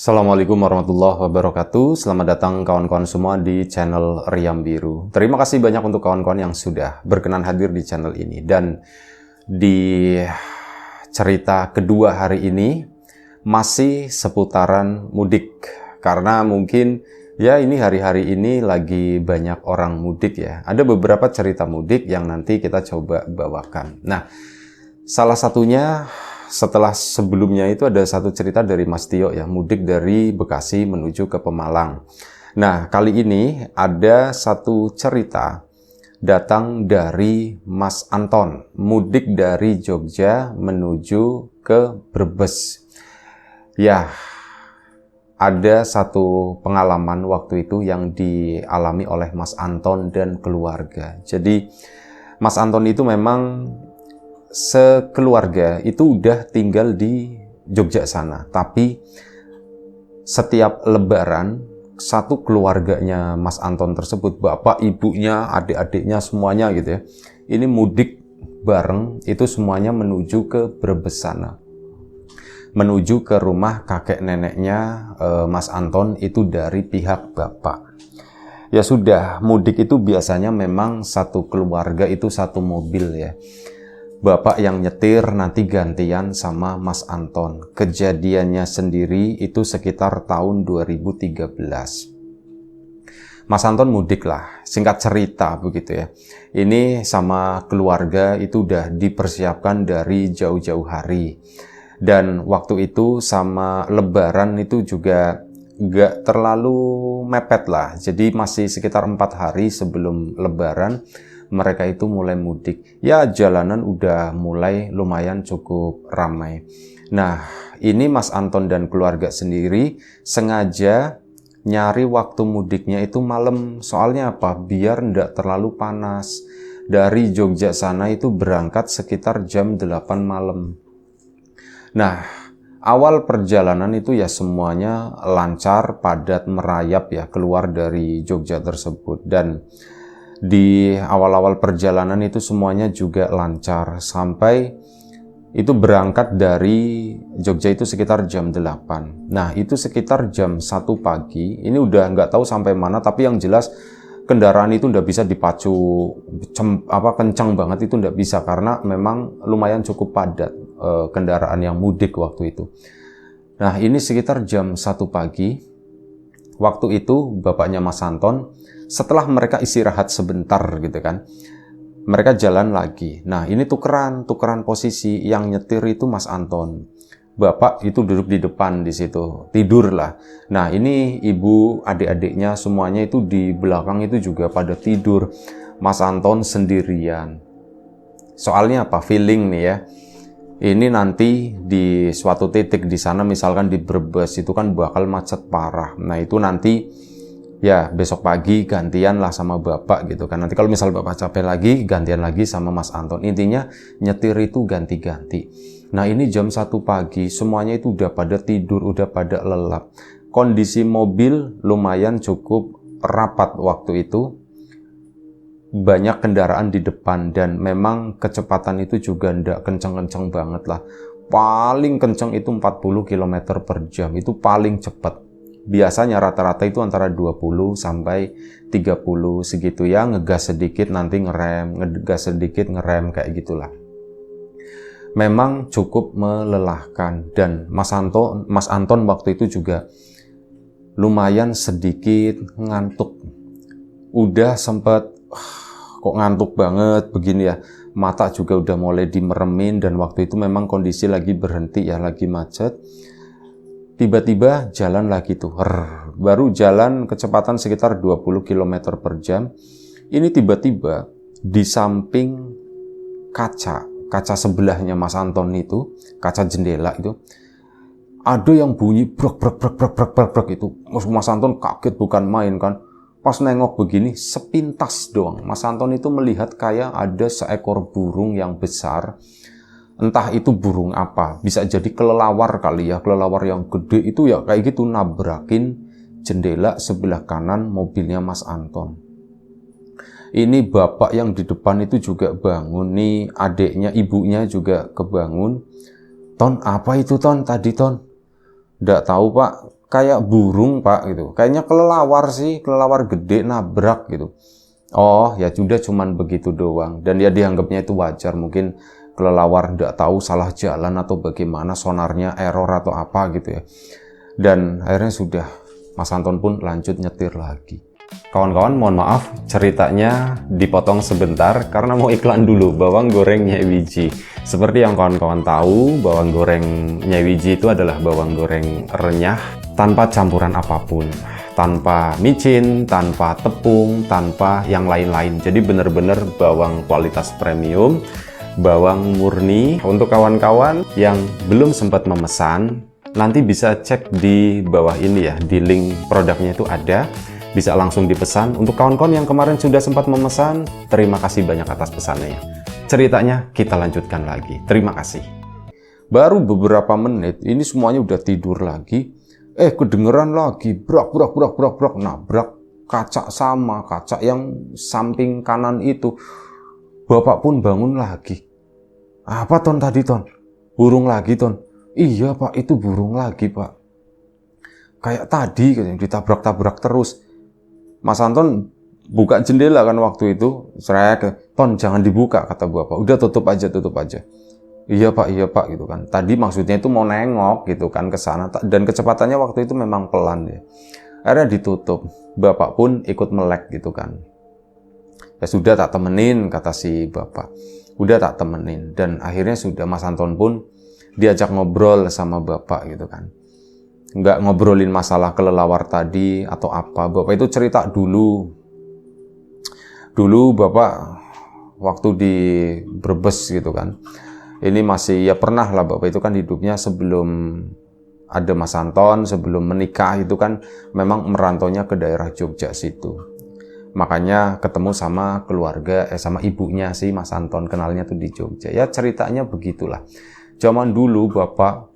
Assalamualaikum warahmatullahi wabarakatuh. Selamat datang kawan-kawan semua di channel Riam Biru. Terima kasih banyak untuk kawan-kawan yang sudah berkenan hadir di channel ini. Dan di cerita kedua hari ini masih seputaran mudik. Karena mungkin ya ini hari-hari ini lagi banyak orang mudik ya. Ada beberapa cerita mudik yang nanti kita coba bawakan. Nah, salah satunya setelah sebelumnya itu ada satu cerita dari Mas Tio ya, mudik dari Bekasi menuju ke Pemalang. Nah, kali ini ada satu cerita datang dari Mas Anton, mudik dari Jogja menuju ke Brebes. Ya, ada satu pengalaman waktu itu yang dialami oleh Mas Anton dan keluarga. Jadi, Mas Anton itu memang sekeluarga itu udah tinggal di Jogja sana, tapi setiap lebaran satu keluarganya Mas Anton tersebut, bapak, ibunya, adik-adiknya semuanya gitu ya, ini mudik bareng itu semuanya menuju ke Brebes sana, menuju ke rumah kakek neneknya Mas Anton itu dari pihak bapak. Ya sudah, mudik itu biasanya memang satu keluarga itu satu mobil ya. Bapak yang nyetir nanti gantian sama Mas Anton. Kejadiannya sendiri itu sekitar tahun 2013. Mas Anton mudik lah, singkat cerita begitu ya. Ini sama keluarga itu udah dipersiapkan dari jauh-jauh hari. Dan waktu itu sama lebaran itu juga gak terlalu mepet lah. Jadi masih sekitar 4 hari sebelum lebaran mereka itu mulai mudik. Ya, jalanan udah mulai lumayan cukup ramai. Nah, ini Mas Anton dan keluarga sendiri sengaja nyari waktu mudiknya itu malam. Soalnya apa? Biar ndak terlalu panas. Dari Jogja sana itu berangkat sekitar jam 8 malam. Nah, awal perjalanan itu ya semuanya lancar, padat, merayap ya keluar dari Jogja tersebut. Dan di awal-awal perjalanan itu semuanya juga lancar sampai itu berangkat dari Jogja itu sekitar jam 8. Nah, itu sekitar jam 1 pagi. Ini udah nggak tahu sampai mana, tapi yang jelas kendaraan itu udah bisa dipacu kencang banget, itu nggak bisa karena memang lumayan cukup padat kendaraan yang mudik waktu itu. Nah, ini sekitar jam 1 pagi. Waktu itu bapaknya Mas Anton, setelah mereka istirahat sebentar gitu kan, mereka jalan lagi. Nah, ini tukeran posisi, yang nyetir itu Mas Anton. Bapak itu duduk di depan di situ, tidur lah. Nah, ini ibu, adik-adiknya semuanya itu di belakang itu juga pada tidur. Mas Anton sendirian. Soalnya apa? Feeling nih ya. Ini nanti di suatu titik di sana, misalkan di Brebes itu kan bakal macet parah. Nah, itu nanti ya besok pagi gantian lah sama bapak gitu kan. Nanti kalau misal bapak capek lagi, gantian lagi sama Mas Anton. Intinya nyetir itu ganti-ganti. Nah, ini jam 1 pagi, semuanya itu udah pada tidur, udah pada lelap. Kondisi mobil lumayan cukup rapat waktu itu. Banyak kendaraan di depan dan memang kecepatan itu juga ndak kenceng-kenceng banget lah. Paling kenceng itu 40 km per jam, itu paling cepat. Biasanya rata-rata itu antara 20 sampai 30 segitu ya, ngegas sedikit nanti ngerem, ngegas sedikit ngerem kayak gitulah. Memang cukup melelahkan dan Mas Anton waktu itu juga lumayan sedikit ngantuk. Udah sempet kok ngantuk banget begini ya, mata juga udah mulai dimeremin dan waktu itu memang kondisi lagi berhenti ya, lagi macet. Tiba-tiba jalan lagi tuh, baru jalan kecepatan sekitar 20 km per jam. Ini tiba-tiba di samping kaca sebelahnya Mas Anton itu, kaca jendela itu, ada yang bunyi brek itu. Mas Anton kaget bukan main kan. Pas nengok begini, sepintas doang, Mas Anton itu melihat kayak ada seekor burung yang besar. Entah itu burung apa, bisa jadi kelelawar kali ya, kelelawar yang gede itu ya kayak gitu, nabrakin jendela sebelah kanan mobilnya Mas Anton. Ini bapak yang di depan itu juga bangun, nih adiknya, ibunya juga kebangun. Ton, apa itu Ton tadi Ton? Nggak tahu Pak, kayak burung Pak gitu. Kayaknya kelelawar sih, kelelawar gede nabrak gitu. Oh ya sudah cuman begitu doang. Dan dia dianggapnya itu wajar. Mungkin kelelawar nggak tahu salah jalan atau bagaimana, sonarnya error atau apa gitu ya. Dan akhirnya sudah, Mas Anton pun lanjut nyetir lagi. Kawan-kawan mohon maaf ceritanya dipotong sebentar karena mau iklan dulu bawang goreng Nyai Wiji. Seperti yang kawan-kawan tahu, bawang goreng Nyai Wiji itu adalah bawang goreng renyah tanpa campuran apapun, tanpa micin, tanpa tepung, tanpa yang lain-lain. Jadi benar-benar bawang kualitas premium, bawang murni. Untuk kawan-kawan yang belum sempat memesan, nanti bisa cek di bawah ini ya, di link produknya itu ada. Bisa langsung dipesan. Untuk kawan-kawan yang kemarin sudah sempat memesan, terima kasih banyak atas pesannya. Ceritanya kita lanjutkan lagi. Terima kasih. Baru beberapa menit, ini semuanya udah tidur lagi. Kedengeran lagi, brak, nabrak kaca sama kaca yang samping kanan itu. Bapak pun bangun lagi. Apa Ton tadi Ton? Burung lagi Ton? Iya Pak, itu burung lagi Pak. Kayak tadi, ditabrak-tabrak terus. Mas Anton buka jendela kan waktu itu, Ton jangan dibuka kata bapak, udah tutup aja. Iya pak gitu kan. Tadi maksudnya itu mau nengok gitu kan ke sana, dan kecepatannya waktu itu memang pelan ya. Akhirnya ditutup, bapak pun ikut melek gitu kan. Ya sudah tak temenin kata si bapak, udah tak temenin, dan akhirnya sudah Mas Anton pun diajak ngobrol sama bapak gitu kan. Nggak ngobrolin masalah kelelawar tadi atau apa. Bapak itu cerita dulu Bapak waktu di Brebes gitu kan. Ini masih ya pernah lah Bapak itu kan hidupnya sebelum ada Mas Anton, sebelum menikah itu kan memang merantaunya ke daerah Jogja situ. Makanya ketemu sama keluarga, sama ibunya si Mas Anton, kenalnya tuh di Jogja. Ya ceritanya begitulah. Zaman dulu Bapak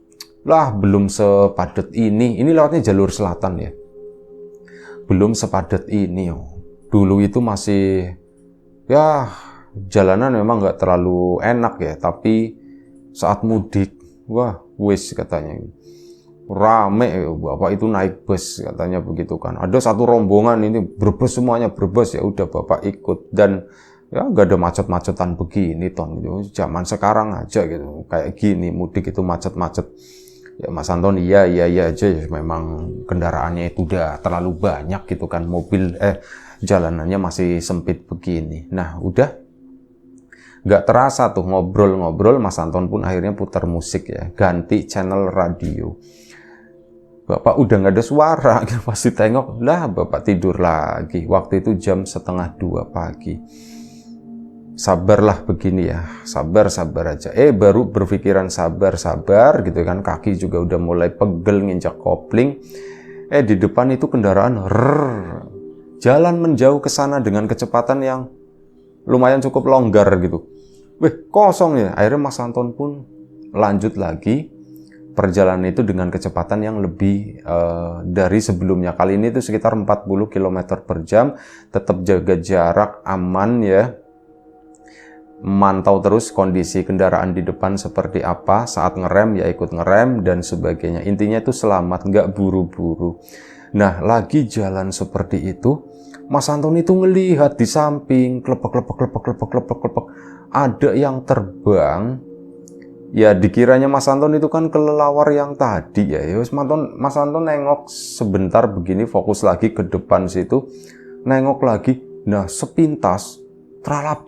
belum sepadat ini lewatnya jalur selatan ya, belum sepadat ini. Dulu itu masih ya jalanan memang nggak terlalu enak ya, tapi saat mudik wis katanya rame Bapak itu naik bus katanya begitu kan. Ada satu rombongan ini Brebes, semuanya Brebes, ya udah Bapak ikut. Dan ya nggak ada macet-macetan begini Ton gitu. Zaman sekarang aja gitu kayak gini mudik itu macet-macet. Ya Mas Anton iya aja ya, memang kendaraannya itu udah terlalu banyak gitu kan, mobil jalanannya masih sempit begini. Nah udah nggak terasa tuh ngobrol-ngobrol, Mas Anton pun akhirnya putar musik ya, ganti channel radio. Bapak udah nggak ada suara, pasti tengok lah Bapak tidur lagi. Waktu itu jam 1:30 pagi. Sabarlah begini ya, sabar aja. Baru berpikiran sabar gitu kan, kaki juga udah mulai pegel nginjak kopling. Di depan itu kendaraan jalan menjauh ke sana dengan kecepatan yang lumayan cukup longgar gitu. Kosong ya. Akhirnya Mas Anton pun lanjut lagi perjalanan itu dengan kecepatan yang lebih dari sebelumnya. Kali ini itu sekitar 40 km per jam, tetap jaga jarak, aman ya. Mantau terus kondisi kendaraan di depan seperti apa, saat ngerem ya ikut ngerem dan sebagainya. Intinya itu selamat, nggak buru-buru. Nah lagi jalan seperti itu, Mas Anton itu ngelihat di samping klepek, ada yang terbang. Ya dikiranya Mas Anton itu kan kelelawar yang tadi ya. Mas Anton nengok sebentar begini, fokus lagi ke depan situ, nengok lagi. Nah sepintas teralap,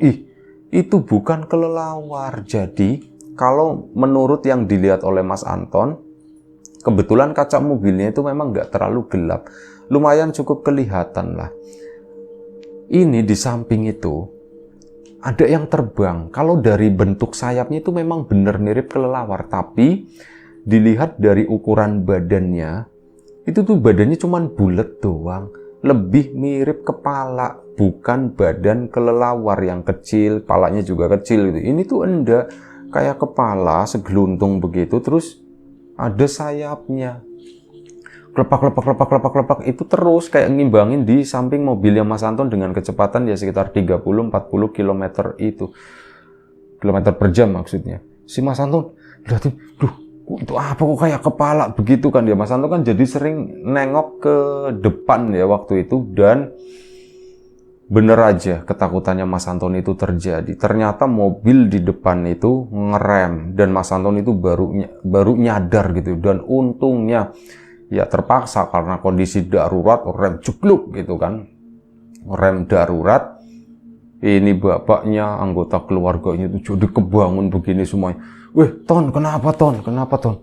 itu bukan kelelawar. Jadi kalau menurut yang dilihat oleh Mas Anton, kebetulan kaca mobilnya itu memang nggak terlalu gelap, lumayan cukup kelihatan lah. Ini di samping itu ada yang terbang. Kalau dari bentuk sayapnya itu memang benar mirip kelelawar, tapi dilihat dari ukuran badannya, itu tuh badannya cuman bulat doang, lebih mirip kepala, bukan badan kelelawar yang kecil, palanya juga kecil gitu. Ini tuh enggak, kayak kepala segeluntung begitu, terus ada sayapnya. Klepak itu terus kayak ngimbangin di samping mobilnya Mas Anton dengan kecepatan ya sekitar 30-40 km itu. Kilometer per jam maksudnya. Si Mas Anton lihatin, Itu apa kok kayak kepala begitu kan ya. Mas Anton kan jadi sering nengok ke depan ya waktu itu, dan bener aja ketakutannya Mas Anton itu terjadi. Ternyata mobil di depan itu ngerem, dan Mas Anton itu baru nyadar gitu. Dan untungnya ya terpaksa karena kondisi darurat, rem jegluk gitu kan. Rem darurat. Ini bapaknya, anggota keluarganya itu jadi kebangun begini semuanya. Weh, Ton, kenapa Ton? Kenapa Ton?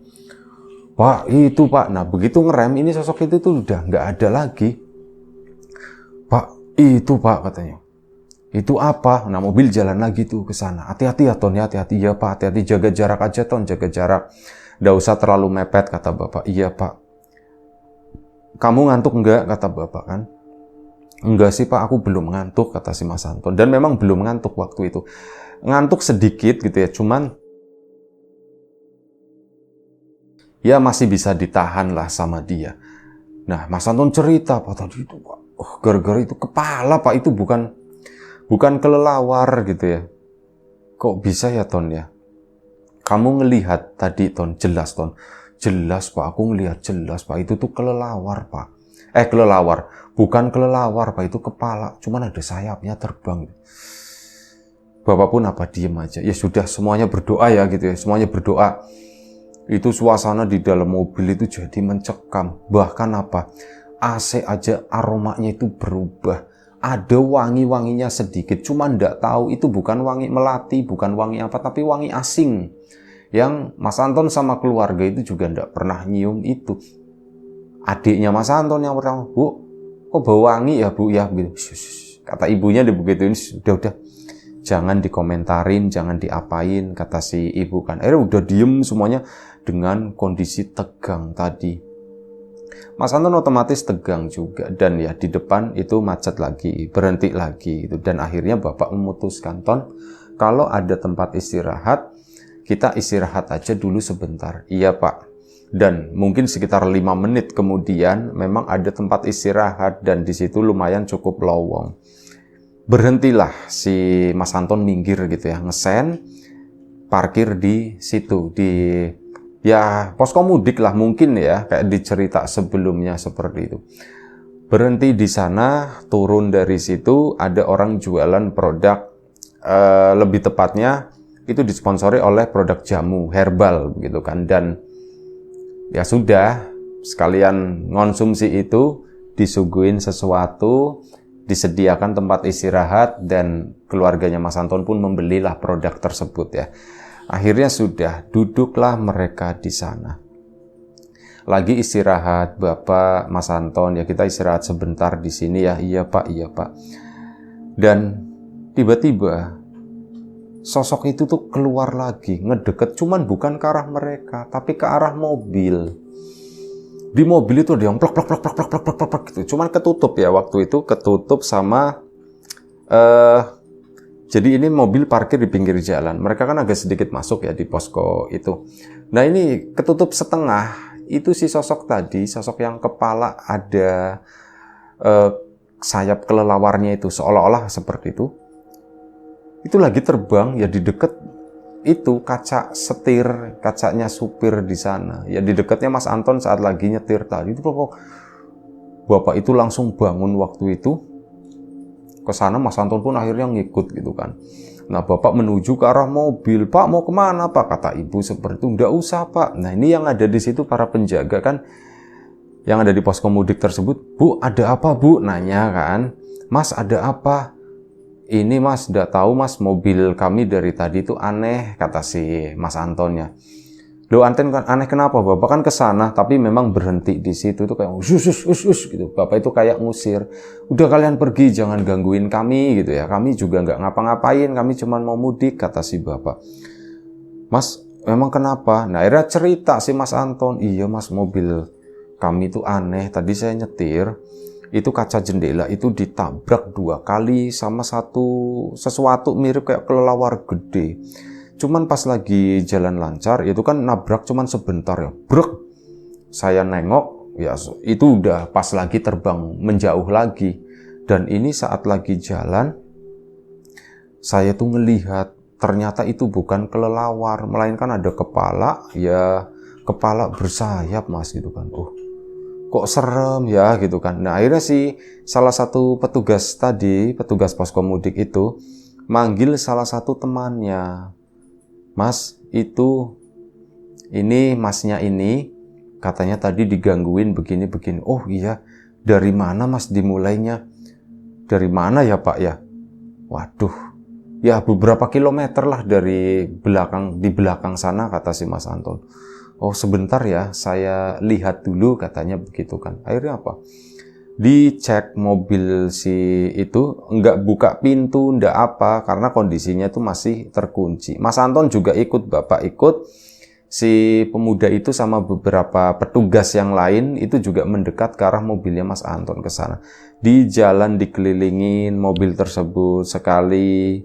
Pak, itu Pak. Nah, begitu ngerem, ini sosok itu tuh udah nggak ada lagi. Pak, itu Pak katanya. Itu apa? Nah, mobil jalan lagi tuh ke sana. Hati-hati ya Ton ya, hati-hati ya Pak, hati-hati, jaga jarak aja Ton, jaga jarak. Nggak usah terlalu mepet, kata Bapak. Iya Pak. Kamu ngantuk nggak? Kata Bapak kan. Enggak sih Pak, aku belum ngantuk, kata si Mas Anton. Dan memang belum ngantuk waktu itu. Ngantuk sedikit gitu ya, cuman ya masih bisa ditahan lah sama dia. Nah, Mas Anton cerita, Pak, tadi itu Pak, gara-gara itu kepala Pak, itu bukan kelelawar gitu ya. Kok bisa ya Ton ya? Kamu ngelihat tadi Ton, jelas Ton. Jelas Pak, aku ngelihat jelas Pak, itu tuh kelelawar Pak. Kelelawar. Bukan kelelawar Pak, itu kepala. Cuman ada sayapnya terbang. Bapak pun apa, diem aja. Ya sudah, semuanya berdoa ya gitu ya. Semuanya berdoa. Itu suasana di dalam mobil itu jadi mencekam. Bahkan apa? AC aja aromanya itu berubah. Ada wangi-wanginya sedikit. Cuman nggak tahu itu bukan wangi melati, bukan wangi apa, tapi wangi asing. Yang Mas Anton sama keluarga itu juga nggak pernah nyium itu. Adiknya Mas Anton yang pertama, Bu, kok bau wangi ya Bu ya, gitu. Kata ibunya dibegituin, udah jangan dikomentarin, jangan diapain, kata si ibu kan. Akhirnya udah diem semuanya dengan kondisi tegang tadi. Mas Anton otomatis tegang juga, dan ya di depan itu macet lagi, berhenti lagi gitu. Dan akhirnya Bapak memutuskan, Ton, kalau ada tempat istirahat, kita istirahat aja dulu sebentar. Iya Pak. Dan mungkin sekitar 5 menit kemudian memang ada tempat istirahat, dan di situ lumayan cukup lowong. Berhentilah si Mas Anton minggir gitu ya, ngesen, parkir di situ, di ya posko mudik lah mungkin ya, kayak di cerita sebelumnya seperti itu. Berhenti di sana, turun dari situ, ada orang jualan produk, lebih tepatnya itu disponsori oleh produk jamu herbal gitu kan. Dan ya sudah, sekalian ngonsumsi itu, disuguhin sesuatu, disediakan tempat istirahat, dan keluarganya Mas Anton pun membelilah produk tersebut ya. Akhirnya sudah, duduklah mereka di sana. Lagi istirahat, Bapak, Mas Anton, ya kita istirahat sebentar di sini ya. Iya Pak, iya Pak. Dan tiba-tiba sosok itu tuh keluar lagi, ngedeket, cuman bukan ke arah mereka, tapi ke arah mobil. Di mobil itu ada yang plok gitu. Cuman ketutup ya waktu itu, ketutup sama jadi ini mobil parkir di pinggir jalan. Mereka kan agak sedikit masuk ya di posko itu. Nah ini ketutup setengah. Itu si sosok tadi, sosok yang kepala ada sayap kelelawarnya itu, seolah-olah seperti itu. Itu lagi terbang ya di deket itu kaca setir, kacanya supir di sana. Ya di dekatnya Mas Anton saat lagi nyetir tadi. Itu Bapak itu langsung bangun waktu itu. Ke sana Mas Anton pun akhirnya ngikut gitu kan. Nah Bapak menuju ke arah mobil. Pak mau kemana Pak? Kata ibu seperti itu. Nggak usah Pak. Nah ini yang ada di situ para penjaga kan, yang ada di posko mudik tersebut. Bu ada apa Bu? Nanya kan. Mas ada apa? Ini Mas nggak tahu Mas, mobil kami dari tadi itu aneh, kata si Mas Antonnya. Loh aneh kenapa? Bapak kan ke sana tapi memang berhenti di situ itu kayak us gitu. Bapak itu kayak ngusir. Udah kalian pergi, jangan gangguin kami gitu ya. Kami juga nggak ngapa-ngapain, kami cuma mau mudik, kata si Bapak. Mas, memang kenapa? Nah, akhirnya cerita si Mas Anton. Iya Mas, mobil kami itu aneh. Tadi saya nyetir, itu kaca jendela itu ditabrak 2 kali sama sesuatu mirip kayak kelelawar gede. Cuman pas lagi jalan lancar, itu kan nabrak cuman sebentar ya. Brek. Saya nengok, ya itu udah pas lagi terbang menjauh lagi. Dan ini saat lagi jalan, saya tuh ngelihat ternyata itu bukan kelelawar, melainkan ada kepala, ya kepala bersayap mas gitu kan. Oh, kok serem ya gitu kan. Nah akhirnya si salah satu petugas tadi, petugas poskomudik itu manggil salah satu temannya. Mas, ini masnya ini katanya tadi digangguin begini-begini. Oh iya, dari mana mas dimulainya? Dari mana ya pak ya? Waduh, ya beberapa kilometer lah dari di belakang sana, kata si Mas Anton. Oh sebentar ya, saya lihat dulu, katanya begitu kan. Akhirnya apa? Dicek mobil si itu, nggak buka pintu, nggak apa, karena kondisinya itu masih terkunci. Mas Anton juga ikut, bapak ikut. Si pemuda itu sama beberapa petugas yang lain itu juga mendekat ke arah mobilnya Mas Anton ke sana. Di jalan dikelilingin mobil tersebut sekali,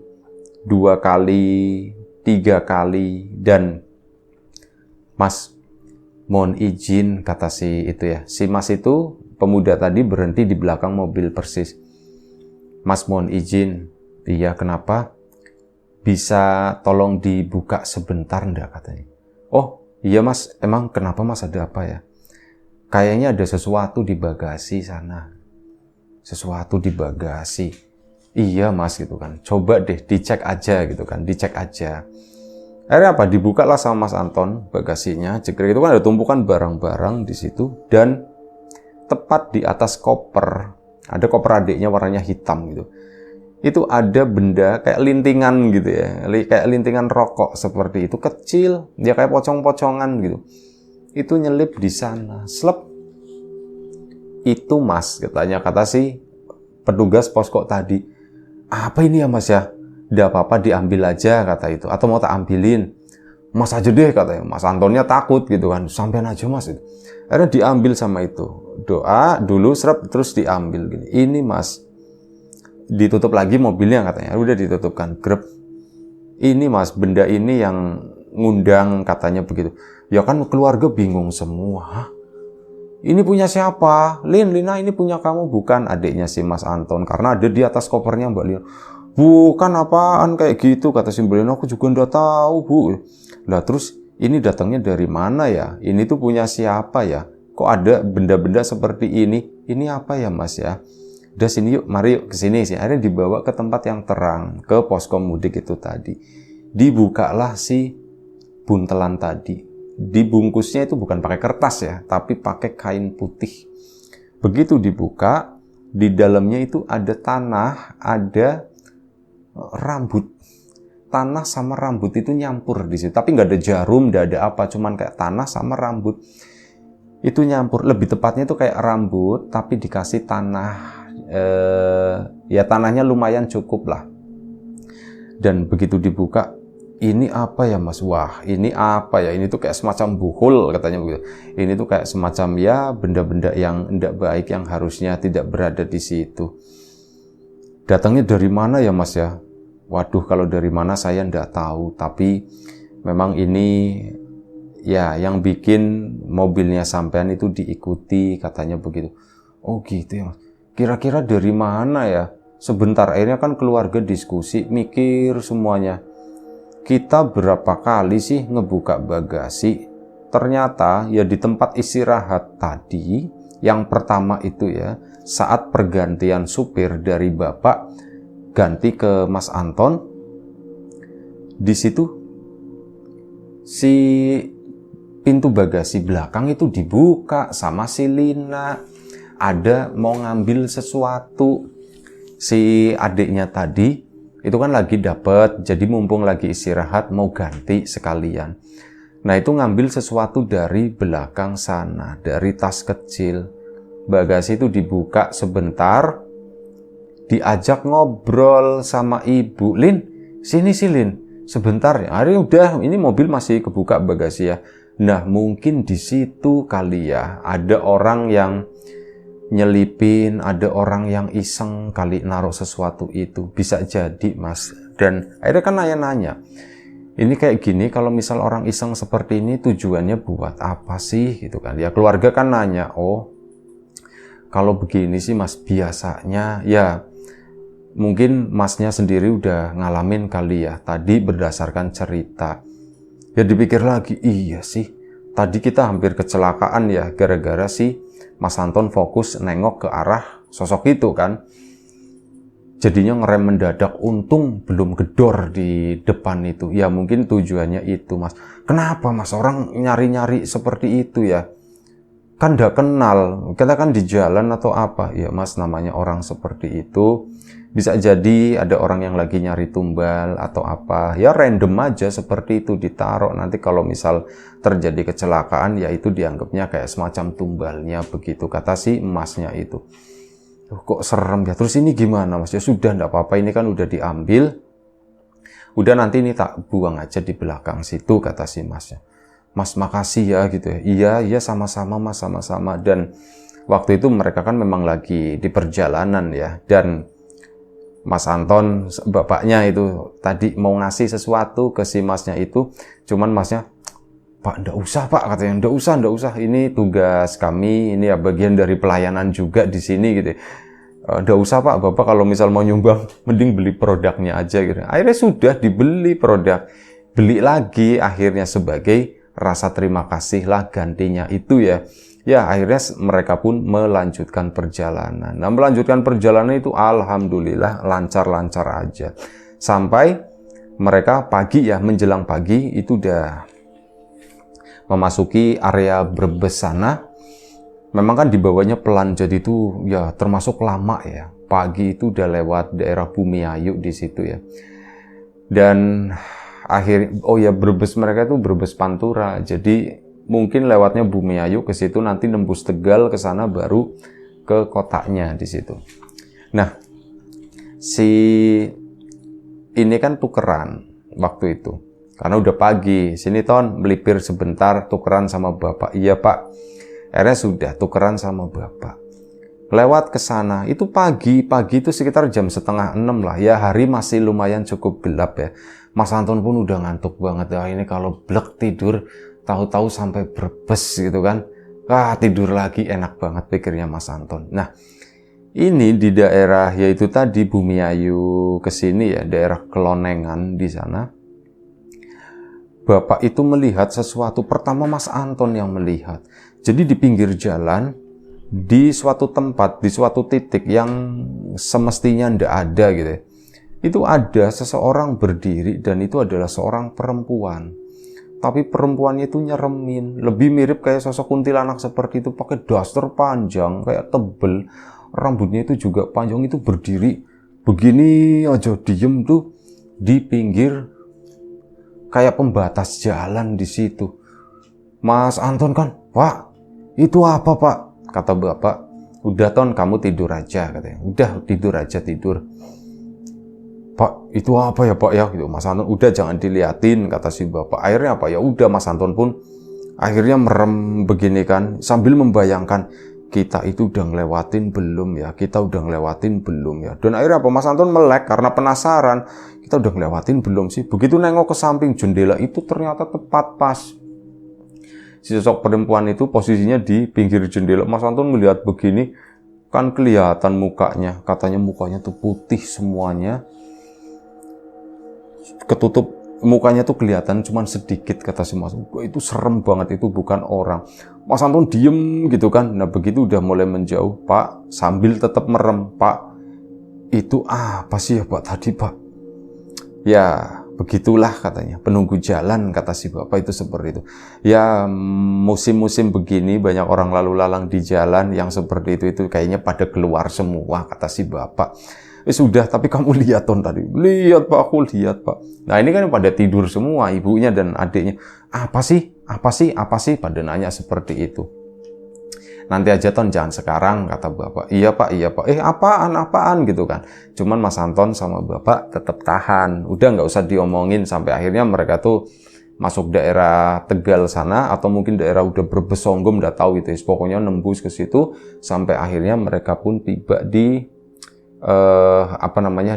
2 kali, 3 kali, dan Mas, mohon izin, kata si itu ya. Si Mas itu, pemuda tadi berhenti di belakang mobil persis. Mas, mohon izin. Iya, kenapa? Bisa tolong dibuka sebentar enggak, katanya. Oh, iya mas, emang kenapa mas, ada apa ya? Kayaknya ada sesuatu di bagasi sana. Sesuatu di bagasi. Iya mas, gitu kan. Coba deh dicek aja gitu kan, dicek aja. Akhirnya apa? Dibukalah sama Mas Anton bagasinya. Jegrek, itu kan ada tumpukan barang-barang di situ, dan tepat di atas koper, ada koper adiknya warnanya hitam gitu. Itu ada benda kayak lintingan gitu ya, kayak lintingan rokok seperti itu, kecil, dia kayak pocong-pocongan gitu. Itu nyelip di sana, slep. Itu mas, katanya, kata si petugas posko tadi. Apa ini ya mas ya? Nggak apa-apa, diambil aja, kata itu. Atau mau tak ambilin? Mas aja deh, katanya. Mas Antonnya takut gitu kan, sampean aja mas itu. Akhirnya diambil sama itu. Doa dulu, serap, terus diambil gini. Ini mas, ditutup lagi mobilnya, katanya. Udah ditutupkan, grep. Ini mas, benda ini yang ngundang, katanya begitu. Ya kan keluarga bingung semua. Hah? Ini punya siapa? Lina, ini punya kamu? Bukan, adiknya si Mas Anton, karena ada di atas kopernya Mbak Lina. Bukan, apaan kayak gitu, kata si Mbak Lina. Aku juga nggak tahu bu. Lah terus ini datangnya dari mana ya? Ini tuh punya siapa ya? Kok ada benda-benda seperti ini? Ini apa ya mas ya? Udah sini yuk, mari yuk kesini sih. Akhirnya dibawa ke tempat yang terang, ke poskomudik itu tadi. Dibukalah si buntelan tadi. Dibungkusnya itu bukan pakai kertas ya, tapi pakai kain putih. Begitu dibuka, di dalamnya itu ada tanah, ada rambut. Tanah sama rambut itu nyampur di situ. Tapi nggak ada jarum, nggak ada apa, cuman kayak tanah sama rambut. Itu nyampur. Lebih tepatnya itu kayak rambut, tapi dikasih tanah. Ya tanahnya lumayan cukup lah. Dan begitu dibuka, ini apa ya mas? Wah, ini apa ya? Ini tuh kayak semacam buhul, katanya begitu. Ini tuh kayak semacam ya benda-benda yang tidak baik, yang harusnya tidak berada di situ. Datangnya dari mana ya mas ya? Waduh, kalau dari mana saya tidak tahu. Tapi memang ini ya yang bikin mobilnya sampean itu diikuti, katanya begitu. Oh gitu ya mas. Kira-kira dari mana ya? Sebentar, akhirnya kan keluarga diskusi, mikir semuanya. Kita berapa kali sih ngebuka bagasi? Ternyata ya di tempat istirahat tadi, yang pertama itu ya, saat pergantian supir dari bapak ganti ke Mas Anton, di situ si pintu bagasi belakang itu dibuka sama si Lina. Ada mau ngambil sesuatu. Si adiknya tadi itu kan lagi dapet, jadi mumpung lagi istirahat mau ganti sekalian. Nah itu ngambil sesuatu dari belakang sana, dari tas kecil. Bagasi itu dibuka sebentar, diajak ngobrol sama ibu. Lin, sini sih Lin, sebentar ya. Hari udah, ini mobil masih kebuka bagasi ya. Nah mungkin di situ kali ya ada orang yang nyelipin, ada orang yang iseng kali naruh sesuatu itu. Bisa jadi mas. Dan akhirnya kan nanya-nanya, ini kayak gini, kalau misal orang iseng seperti ini tujuannya buat apa sih gitu kan. Ya keluarga kan nanya, oh kalau begini sih mas biasanya ya mungkin masnya sendiri udah ngalamin kali ya tadi berdasarkan cerita. Ya dipikir lagi, iya sih, tadi kita hampir kecelakaan ya, gara-gara si Mas Anton fokus nengok ke arah sosok itu kan. Jadinya ngerem mendadak, untung belum gedor di depan itu. Ya mungkin tujuannya itu, Mas. Kenapa, Mas? Orang nyari-nyari seperti itu ya. Kan nggak kenal, kita kan di jalan atau apa. Ya Mas, namanya orang seperti itu. Bisa jadi ada orang yang lagi nyari tumbal atau apa. Ya random aja seperti itu ditaruh. Nanti kalau misal terjadi kecelakaan, ya itu dianggapnya kayak semacam tumbalnya begitu. Kata si emasnya itu. Kok serem ya, terus ini gimana Mas? Ya sudah, enggak apa-apa, ini kan udah diambil, udah nanti ini tak buang aja di belakang situ, kata si Masnya. Mas makasih ya gitu ya. Iya sama-sama Mas, sama-sama. Dan waktu itu mereka kan memang lagi di perjalanan ya, dan Mas Anton bapaknya itu tadi mau ngasih sesuatu ke si Masnya itu, cuman Masnya, Pak, ndak usah Pak, katanya, ndak usah, ini tugas kami, ini ya bagian dari pelayanan juga di sini gitu. Ndak usah Pak, Bapak kalau misal mau nyumbang, mending beli produknya aja gitu. Akhirnya sudah dibeli produk, beli lagi akhirnya sebagai rasa terima kasih lah gantinya itu ya. Ya akhirnya mereka pun melanjutkan perjalanan. Nah melanjutkan perjalanan itu alhamdulillah lancar-lancar aja. Sampai mereka pagi ya, menjelang pagi itu udah memasuki area Brebes sana. Memang kan dibawanya pelan, jadi itu ya termasuk lama ya. Pagi itu udah lewat daerah Bumiayu di situ ya. Dan Brebes mereka itu Brebes Pantura. Jadi mungkin lewatnya Bumiayu ke situ, nanti nembus Tegal ke sana baru ke kotanya di situ. Nah, si ini kan tukeran waktu itu. Karena udah pagi, sini Ton, melipir sebentar, tukeran sama Bapak. Iya Pak. Akhirnya sudah tukeran sama Bapak. Lewat ke sana, itu pagi itu sekitar jam 5:30 lah. Ya hari masih lumayan cukup gelap ya. Mas Anton pun udah ngantuk banget. Ya ini kalau blek tidur, tahu-tahu sampai Brebes gitu kan. Tidur lagi enak banget pikirnya Mas Anton. Nah, ini di daerah yaitu tadi Bumiayu ke sini ya, daerah Kelonengan di sana. Bapak itu melihat sesuatu, pertama Mas Anton yang melihat. Jadi di pinggir jalan, di suatu tempat, di suatu titik yang semestinya ndak ada gitu ya. Itu ada seseorang berdiri dan itu adalah seorang perempuan. Tapi perempuannya itu nyeremin, lebih mirip kayak sosok kuntilanak seperti itu, pakai daster panjang, kayak tebel. Rambutnya itu juga panjang, itu berdiri begini aja, diem tuh di pinggir kayak pembatas jalan di situ. Mas Anton kan, Pak, itu apa Pak? Kata Bapak, udah Ton, kamu tidur aja katanya. Udah tidur aja, tidur. Pak, itu apa ya Pak ya? Gitu. Mas Anton, udah jangan diliatin, kata si Bapak. Akhirnya apa ya? Udah Mas Anton pun akhirnya merem begini kan, sambil membayangkan, kita itu udah ngelewatin belum ya? Kita udah ngelewatin belum ya? Dan akhirnya apa? Mas Anton melek karena penasaran. Kita udah ngelewatin belum sih? Begitu nengok ke samping jendela itu ternyata tepat pas. Si sosok perempuan itu posisinya di pinggir jendela. Mas Anton melihat begini, kan kelihatan mukanya. Katanya mukanya tuh putih semuanya. Ketutup, mukanya tuh kelihatan cuman sedikit, kata si Mas. Itu serem banget, itu bukan orang. Mas Anton diem gitu kan. Nah begitu udah mulai menjauh, Pak, sambil tetap merem, Pak, itu apa sih ya Pak tadi Pak? Ya begitulah katanya, penunggu jalan, kata si Bapak itu seperti itu. Ya musim-musim begini banyak orang lalu lalang di jalan yang seperti itu kayaknya pada keluar semua, kata si Bapak. Sudah, tapi kamu lihat Ton tadi. Lihat Pak, aku lihat Pak. Nah ini kan pada tidur semua, ibunya dan adiknya. Apa sih? Pada nanya seperti itu. Nanti aja Ton, jangan sekarang, kata Bapak. Iya Pak. Apaan gitu kan. Cuman Mas Anton sama Bapak tetap tahan. Udah nggak usah diomongin sampai akhirnya mereka tuh masuk daerah Tegal sana, atau mungkin daerah udah Brebes Songgom, nggak tahu itu. Pokoknya nembus ke situ sampai akhirnya mereka pun tiba di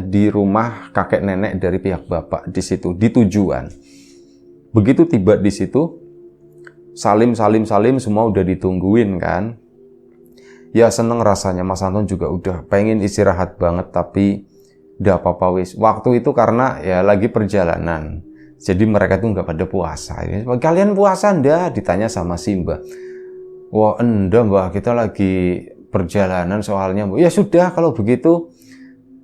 di rumah kakek nenek dari pihak Bapak di situ, di tujuan. Begitu tiba di situ, salim semua udah ditungguin kan. Ya seneng rasanya, Mas Anton juga udah pengen istirahat banget, tapi udah apa-apa wis. Waktu itu karena ya lagi perjalanan, Jadi mereka tuh nggak pada puasa. Kalian puasa ndak? Ditanya sama si Mbah. Wah, enggak Mbah, kita lagi perjalanan soalnya. Ya sudah, kalau begitu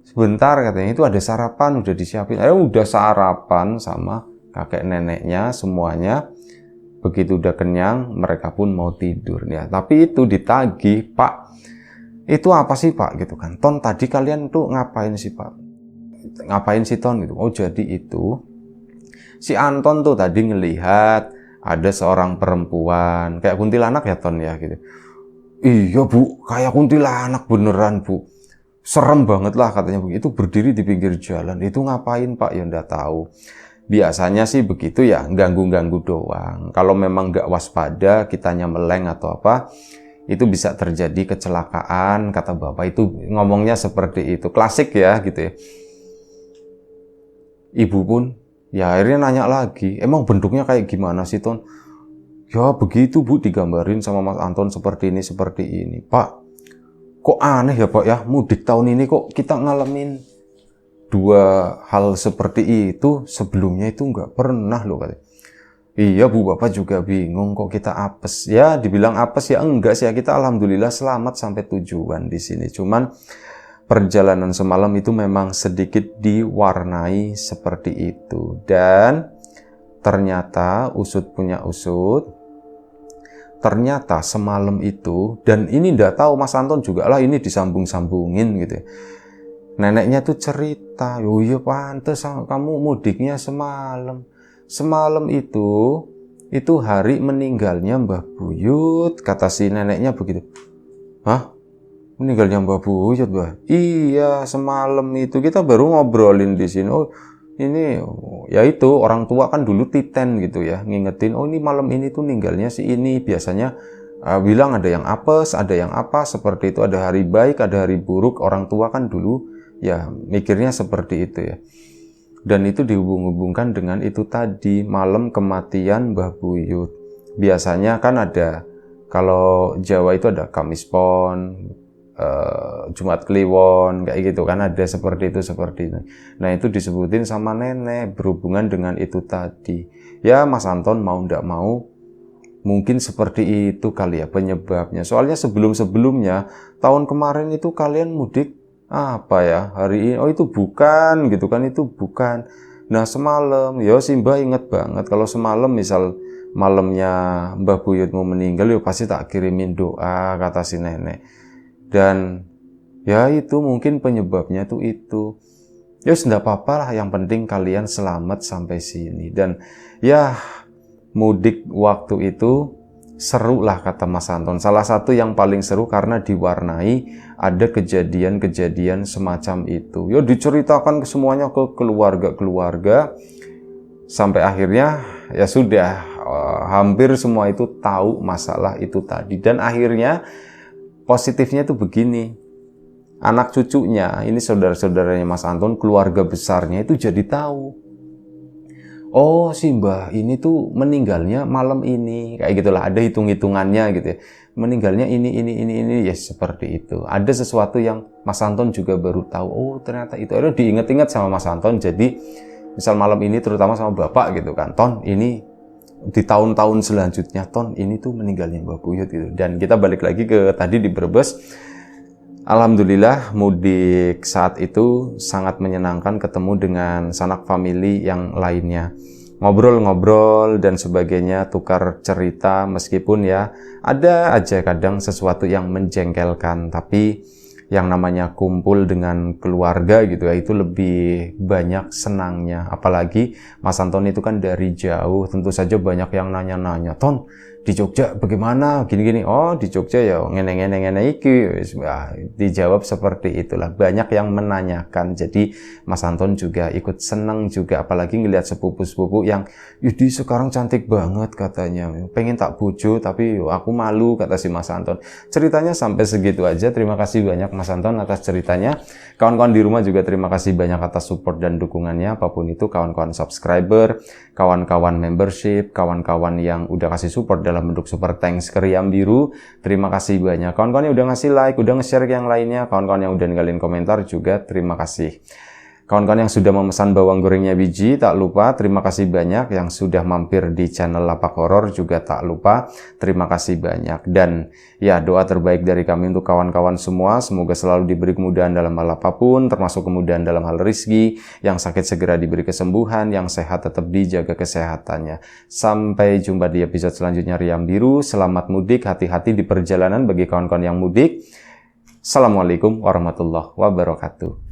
sebentar katanya, itu ada sarapan udah disiapin. Udah sarapan sama kakek neneknya semuanya. Begitu udah kenyang, mereka pun mau tidur ya. Tapi itu ditagih, Pak. Itu apa sih Pak gitu kan? Ton, tadi kalian tuh ngapain sih Pak? Ngapain sih Ton gitu? Oh, jadi itu si Anton tuh tadi ngelihat ada seorang perempuan kayak kuntilanak ya Ton ya gitu. Iya Bu, kayak kuntilanak beneran Bu. Serem banget lah katanya begitu, berdiri di pinggir jalan. Itu ngapain Pak? Ya nggak tahu. Biasanya sih begitu ya, ganggu-ganggu doang. Kalau memang nggak waspada, kitanya meleng atau apa, itu bisa terjadi kecelakaan, kata Bapak itu ngomongnya seperti itu. Klasik ya gitu ya. Ibu pun ya akhirnya nanya lagi, emang bentuknya kayak gimana sih Ton? Ya begitu Bu, digambarin sama Mas Anton seperti ini. Pak, kok aneh ya Pak ya, mudik tahun ini kok kita ngalamin dua hal seperti itu, sebelumnya itu nggak pernah loh katanya. Iya Bu, Bapak juga bingung kok kita apes. Ya dibilang apes ya enggak sih ya, kita alhamdulillah selamat sampai tujuan di sini. Cuman perjalanan semalam itu memang sedikit diwarnai seperti itu. Dan ternyata usut punya usut, ternyata semalam itu, dan ini ndak tahu Mas Anton juga lah, ini disambung-sambungin gitu ya. Neneknya tuh cerita, oh iya pantes kamu mudiknya semalam. Semalam itu hari meninggalnya Mbah Buyut, kata si neneknya begitu. Hah? Meninggalnya Mbah Buyut, Mbah? Iya, semalam itu kita baru ngobrolin di sini. Oh, ini ya itu orang tua kan dulu titen gitu ya, ngingetin, oh ini malam ini tuh ninggalnya si ini. Biasanya bilang ada yang apes, ada yang apa, seperti itu, ada hari baik, ada hari buruk. Orang tua kan dulu ya mikirnya seperti itu ya. Dan itu dihubung-hubungkan dengan itu tadi, malam kematian Mbah Buyut. Biasanya kan ada, kalau Jawa itu ada Kamis Pon, Jumat Kliwon, kayak gitu kan, ada seperti itu. Nah itu disebutin sama nenek berhubungan dengan itu tadi. Ya Mas Anton mau ndak mau mungkin seperti itu kali ya penyebabnya. Soalnya sebelum-sebelumnya tahun kemarin itu kalian mudik apa ya hari ini? Oh itu bukan gitu kan, itu bukan. Nah semalam ya si Mbah inget banget kalau semalam misal malamnya Mbah Buyut mau meninggal ya pasti tak kirimin doa, kata si nenek. Dan ya itu mungkin penyebabnya tuh itu. Ya sudah apa-apa lah, yang penting kalian selamat sampai sini. Dan ya mudik waktu itu seru lah kata Mas Anton. Salah satu yang paling seru karena diwarnai ada kejadian-kejadian semacam itu. Ya diceritakan semuanya ke keluarga-keluarga. Sampai akhirnya ya sudah hampir semua itu tahu masalah itu tadi. Dan akhirnya positifnya itu begini. Anak cucunya, ini saudara-saudaranya Mas Anton, keluarga besarnya itu jadi tahu. Oh si Mbah ini tuh meninggalnya malam ini, kayak gitulah, ada hitung-hitungannya gitu ya. Meninggalnya ini, ya seperti itu. Ada sesuatu yang Mas Anton juga baru tahu. Oh ternyata itu, akhirnya diingat-ingat sama Mas Anton. Jadi misal malam ini terutama sama Bapak gitu kan, Ton ini di tahun-tahun selanjutnya, Ton ini tuh meninggalnya Mbah Buyut gitu. Dan kita balik lagi ke tadi di Brebes. Alhamdulillah mudik saat itu sangat menyenangkan, ketemu dengan sanak famili yang lainnya. Ngobrol-ngobrol dan sebagainya, tukar cerita, meskipun ya ada aja kadang sesuatu yang menjengkelkan. Tapi yang namanya kumpul dengan keluarga gitu ya, itu lebih banyak senangnya. Apalagi Mas Anton itu kan dari jauh, tentu saja banyak yang nanya-nanya, Ton di Jogja bagaimana gini-gini. Oh di Jogja ya ngene iki. Dijawab seperti itulah, banyak yang menanyakan. Jadi Mas Anton juga ikut seneng juga, apalagi ngelihat sepupu-sepupu yang Yudi sekarang cantik banget katanya, pengen tak bojo tapi aku malu, kata si Mas Anton. Ceritanya sampai segitu aja. Terima kasih banyak Mas Anton atas ceritanya. Kawan-kawan di rumah juga terima kasih banyak atas support dan dukungannya, apapun itu, kawan-kawan subscriber, kawan-kawan membership, kawan-kawan yang udah kasih support dalam bentuk super thanks ke Riam Biru. Terima kasih banyak. Kawan-kawan yang udah ngasih like, udah nge-share ke yang lainnya, kawan-kawan yang udah ninggalin komentar juga terima kasih. Kawan-kawan yang sudah memesan bawang gorengnya biji, tak lupa terima kasih banyak. Yang sudah mampir di channel Lapak Horor juga tak lupa terima kasih banyak. Dan ya, doa terbaik dari kami untuk kawan-kawan semua, semoga selalu diberi kemudahan dalam hal apapun, termasuk kemudahan dalam hal rezeki, yang sakit segera diberi kesembuhan, yang sehat tetap dijaga kesehatannya. Sampai jumpa di episode selanjutnya Riang Biru. Selamat mudik, hati-hati di perjalanan bagi kawan-kawan yang mudik. Assalamualaikum warahmatullahi wabarakatuh.